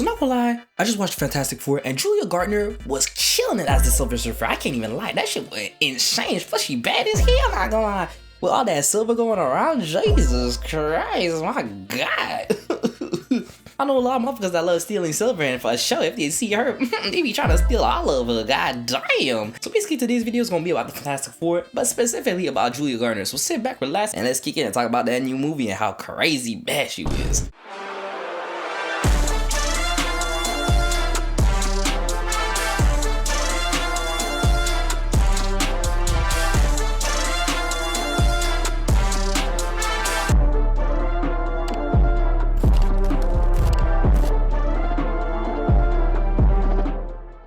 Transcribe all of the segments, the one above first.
So not gonna lie, I just watched Fantastic Four and Julia Gardner was killing it as the Silver Surfer. I can't even lie, that shit was insane. Plus she bad as hell, not gonna lie. With all that silver going around, Jesus Christ, my God. I know a lot of motherfuckers that love stealing silver, and for sure, if they see her, they be trying to steal all of her, god damn. So basically today's video is gonna be about the Fantastic Four, but specifically about Julia Gardner. So sit back, relax, and let's kick in and talk about that new movie and how crazy bad she is.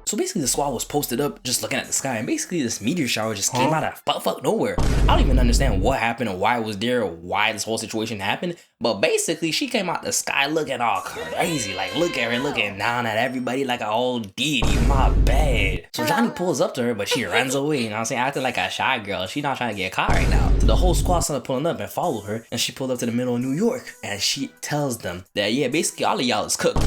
So basically the squad was posted up just looking at the sky, and basically this meteor shower just came out of fuck nowhere. I don't even understand what happened or why it was there or why this whole situation happened, but basically she came out the sky looking all crazy. Like, look at her looking down at everybody like an old deity, my bad. So Johnny pulls up to her, but she runs away, you know what I'm saying, acting like a shy girl. She not trying to get caught right now. So the whole squad started pulling up and followed her, and she pulled up to the middle of New York, and she tells them that, yeah, basically all of y'all is cooked.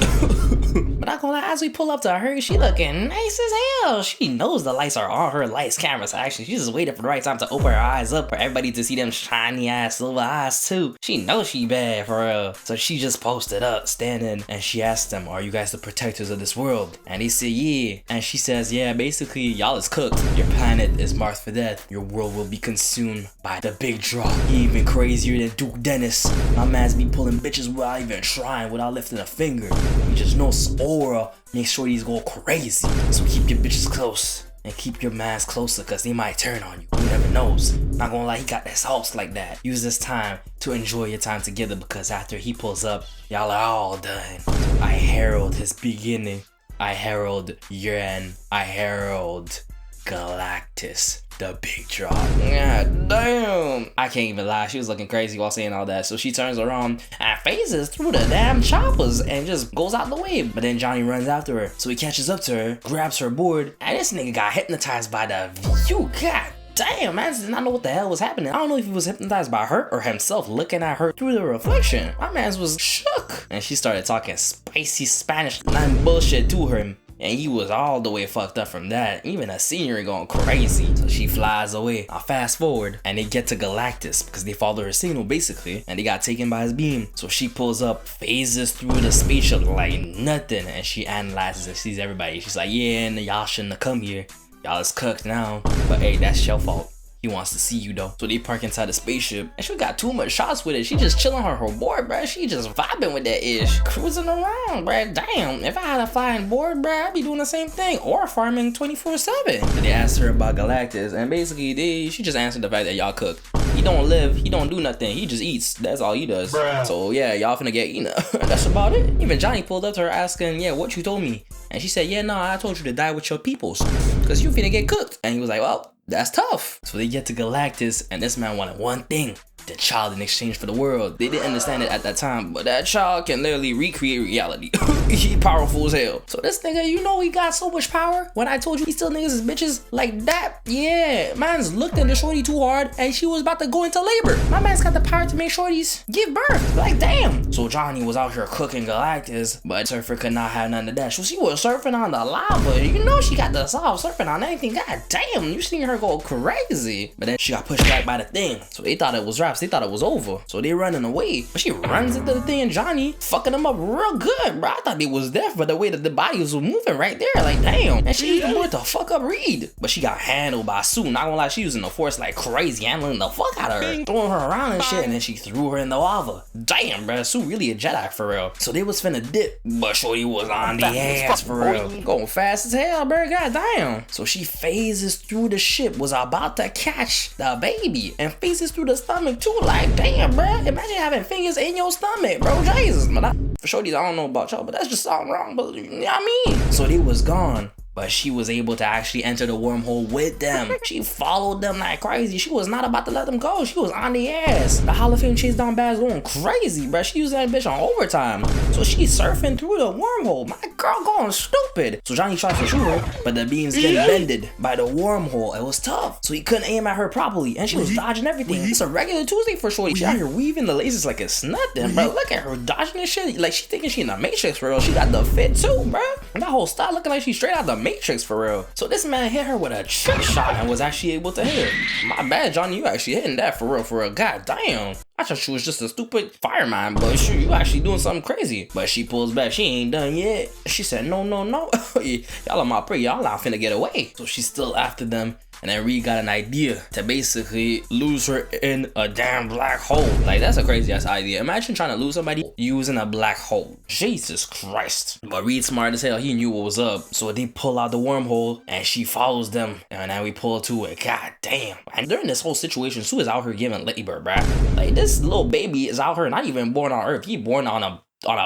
But not gonna lie, as we pull up to her, she looking nice as hell. She knows the lights are on her lights cameras. Actually, she's just waiting for the right time to open her eyes up for everybody to see them shiny ass silver eyes too. She knows she bad for real. So she just posted up, standing, and she asked them, are you guys the protectors of this world? And they say, yeah. And she says, yeah, basically y'all is cooked. Your planet is marked for death. Your world will be consumed by the big drop. He even crazier than Duke Dennis. My man's be pulling bitches without even trying, without lifting a finger. He just knows aura make sure these go crazy. So keep your bitches close and keep your mans closer, cause they might turn on you. Who never knows. Not gonna lie, he got this house like that. Use this time to enjoy your time together, because after he pulls up, y'all are all done. I herald his beginning. I herald your end. I herald Galactus, the big drop. God damn. I can't even lie, she was looking crazy while saying all that. So she turns around and phases through the damn choppers and just goes out the way. But then Johnny runs after her. So he catches up to her, grabs her board, and this nigga got hypnotized by the view. God damn, man did not know what the hell was happening. I don't know if he was hypnotized by her or himself looking at her through the reflection. My man was shook. And she started talking spicy Spanish, not bullshit to him. And he was all the way fucked up from that. Even a senior going crazy. So she flies away. I'll fast forward and they get to Galactus because they follow her signal basically. And they got taken by his beam. So she pulls up, phases through the spaceship like nothing. And she analyzes and sees everybody. She's like, yeah, and y'all shouldn't have come here. Y'all is cooked now. But hey, that's your fault. He wants to see you though. So they park inside the spaceship and she got too much shots with it. She just chilling on her board, bruh. She just vibing with that ish. Cruising around, bruh. Damn, if I had a flying board, bruh, I'd be doing the same thing. Or farming 24/7. So they asked her about Galactus and basically she just answered the fact that y'all cook. He don't live, he don't do nothing. He just eats. That's all he does. Bruh. So yeah, y'all finna get eaten. That's about it. Even Johnny pulled up to her asking, yeah, what you told me? And she said, yeah, no, I told you to die with your peoples. Cause you finna get cooked. And he was like, well, that's tough. So they get to Galactus and this man wanted one thing. The child in exchange for the world. They didn't understand it at that time, but that child can literally recreate reality. He powerful as hell. So this nigga, you know he got so much power. When I told you he still niggas is bitches like that, yeah. Man's looked at the shorty too hard and she was about to go into labor. My man's got the power to make shorties give birth. Like damn. So Johnny was out here cooking Galactus, but Surfer could not have none of that. So she was surfing on the lava. You know she got the sauce surfing on anything. God damn, you seen her go crazy. But then she got pushed back by the thing. So they thought it was wraps. They thought it was over. So they running away. But she runs into the thing and Johnny fucking them up real good, bro. I thought they was deaf, but the way that the bodies were moving right there, like damn. And she even wanted to fuck up Reed. But she got handled by Sue. Not gonna lie, she using the force like crazy, handling the fuck out of her. Throwing her around and shit, and then she threw her in the lava. Damn, bro. Sue really a Jedi for real. So they was finna dip, but shorty was on the ass for real. Going fast as hell, bro. God damn. So she phases through the ship, was about to catch the baby, and phases through the stomach too. Like damn, bro. Imagine having fingers in your stomach, bro. Jesus, man. For shorties, I don't know about y'all, but that's just something wrong. But you know what I mean? So they was gone. but she was able to actually enter the wormhole with them. She followed them like crazy. She was not about to let them go. She was on the ass. The Hall of Fame chase down Baddie going crazy, bro. She used that bitch on overtime. So she's surfing through the wormhole. My girl going stupid. So Johnny tries to shoot her, but the beams get bended by the wormhole. It was tough. So he couldn't aim at her properly, and she was dodging everything. It's a regular Tuesday for shorty. She out here weaving the lasers like it's nothing, bro. Look at her dodging this shit. Like she thinking she in the Matrix for real. She got the fit too, bro. And that whole style looking like she straight out the Matrix for real. So this man hit her with a trick shot and was actually able to hit her. My bad, Johnny. You actually hitting that for real, for real. God damn. I thought she was just a stupid fireman, but sure, you actually doing something crazy. But she pulls back. She ain't done yet. She said, no, no, no. Y'all are my prey. Y'all not finna get away. So she's still after them. And then Reed got an idea to basically lose her in a damn black hole. Like, that's a crazy ass idea. Imagine trying to lose somebody using a black hole. Jesus Christ. But Reed smart as hell. He knew what was up. So they pull out the wormhole and she follows them. And then we pull to it. God damn. And during this whole situation, Sue is out here giving labor, bruh. Like, this little baby is out here not even born on Earth. He born on a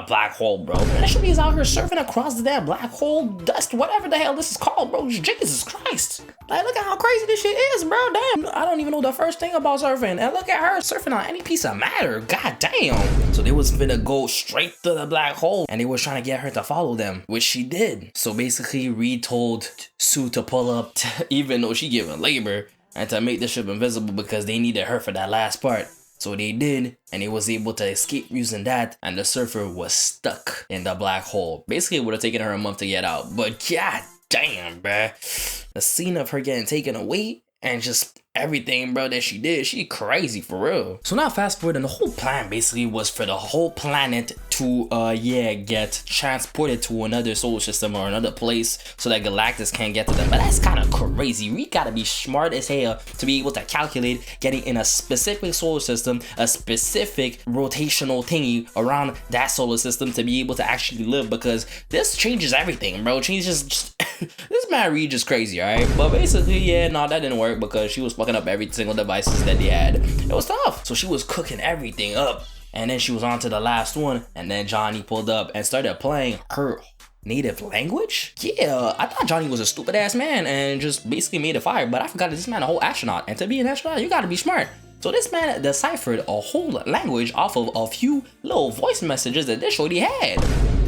black hole, bro. And she is out here surfing across the damn black hole dust, whatever the hell this is called, bro. Jesus Christ. Like, look at how crazy this shit is, bro. Damn, I don't even know the first thing about surfing. And look at her surfing on any piece of matter. God damn. So they was finna go straight to the black hole, and they was trying to get her to follow them, which she did. So basically, Reed told Sue to pull up, even though she giving labor, and to make the ship invisible because they needed her for that last part. So they did, and they was able to escape using that, and the surfer was stuck in the black hole. Basically, it would have taken her a month to get out, but god damn, bruh. The scene of her getting taken away, and just everything, bro, that she did, she crazy for real. So now fast forward, and the whole plan basically was for the whole planet to get transported to another solar system or another place so that Galactus can't get to them. But that's kind of crazy. We gotta be smart as hell to be able to calculate getting in a specific solar system, a specific rotational thingy around that solar system to be able to actually live, because this changes everything, bro. Changes just this man Reed just crazy, alright? But basically, yeah, no, that didn't work because she was fucking up every single devices that they had. It was tough. So she was cooking everything up. And then she was on to the last one. And then Johnny pulled up and started playing her native language? Yeah, I thought Johnny was a stupid ass man and just basically made a fire. But I forgot that this man a whole astronaut. And to be an astronaut, you gotta be smart. So this man deciphered a whole language off of a few little voice messages that this shorty had.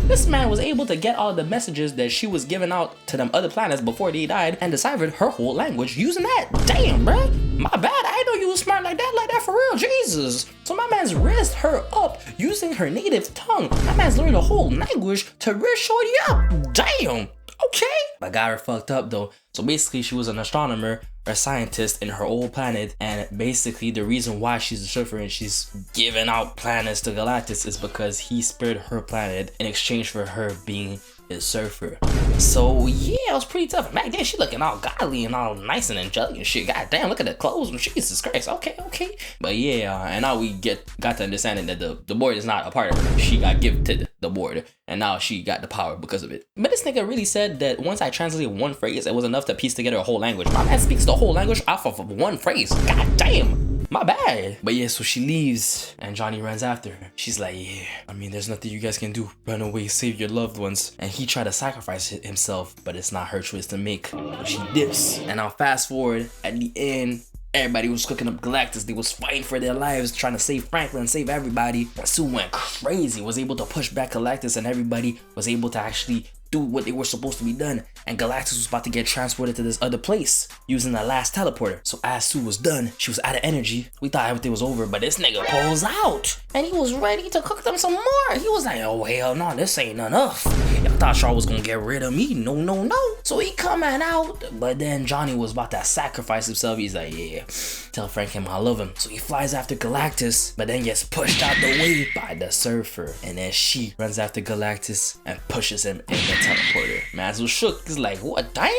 This man was able to get all the messages that she was giving out to them other planets before they died and deciphered her whole language using that. Damn, bruh. My bad. I didn't know you was smart like that for real. Jesus. So my man's raised her up using her native tongue. My man's learned a whole language to raise shorty up. Damn. Okay. But got her fucked up though. So basically she was an astronomer or scientist in her old planet, and basically the reason why she's a surfer and she's giving out planets to Galactus is because he spared her planet in exchange for her being his surfer. So yeah, it was pretty tough. Back then she looking all godly and all nice and angelic and shit. God damn, look at the clothes. Jesus Christ. Okay. But yeah, and now we got to understanding that the board is not a part of her. She got gifted the board, and now she got the power because of it. But this nigga really said that once I translated one phrase, it was enough to piece together a whole language. My man speaks the whole language off of one phrase. God damn. My bad. But yeah, so she leaves and Johnny runs after her. She's like, yeah, I mean, there's nothing you guys can do. Run away, save your loved ones. And he tried to sacrifice himself, but it's not her choice to make. So she dips. And now fast forward, at the end, everybody was cooking up Galactus. They was fighting for their lives, trying to save Franklin, save everybody. And Sue went crazy, was able to push back Galactus, and everybody was able to actually do what they were supposed to be done. And Galactus was about to get transported to this other place using the last teleporter. So as Sue was done, she was out of energy. We thought everything was over, but this nigga pulls out and he was ready to cook them some more. He was like, oh hell no, this ain't enough. Y'all thought Shaw was gonna get rid of me. No. So he coming out, but then Johnny was about to sacrifice himself. He's like, yeah, tell Franklin I love him. So he flies after Galactus, but then gets pushed out the way by the surfer. And then she runs after Galactus and pushes him in the teleporter. Maz was shook. He's like, what, damn?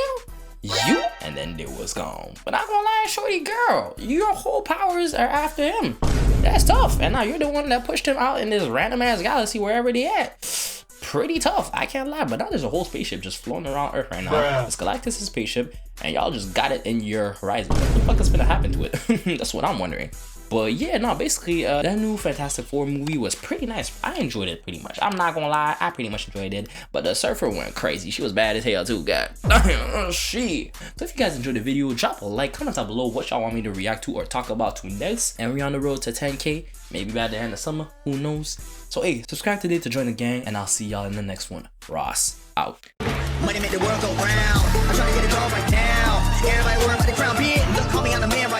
You? And then they was gone. But I'm gonna lie, shorty girl, your whole powers are after him. That's tough. And now you're the one that pushed him out in this random ass galaxy wherever they at. Pretty tough, I can't lie. But now there's a whole spaceship just floating around Earth right now. It's Galactus' spaceship, and y'all just got it in your horizon. What the fuck is gonna happen to it? That's what I'm wondering. But yeah, no, basically that new Fantastic Four movie was pretty nice. I enjoyed it pretty much. I'm not gonna lie, I pretty much enjoyed it. But the Surfer went crazy. She was bad as hell too, god damn. Shit. So if you guys enjoyed the video, drop a like, comment down below what y'all want me to react to or talk about to next. And we're on the road to 10K, maybe by the end of summer, who knows. So hey, subscribe today to join the gang, and I'll see y'all in the next one. Ross out. Money make the world go round. I'm trying to get it all right now. Everybody worry about the crown, bitch. Look, call me on the mirror.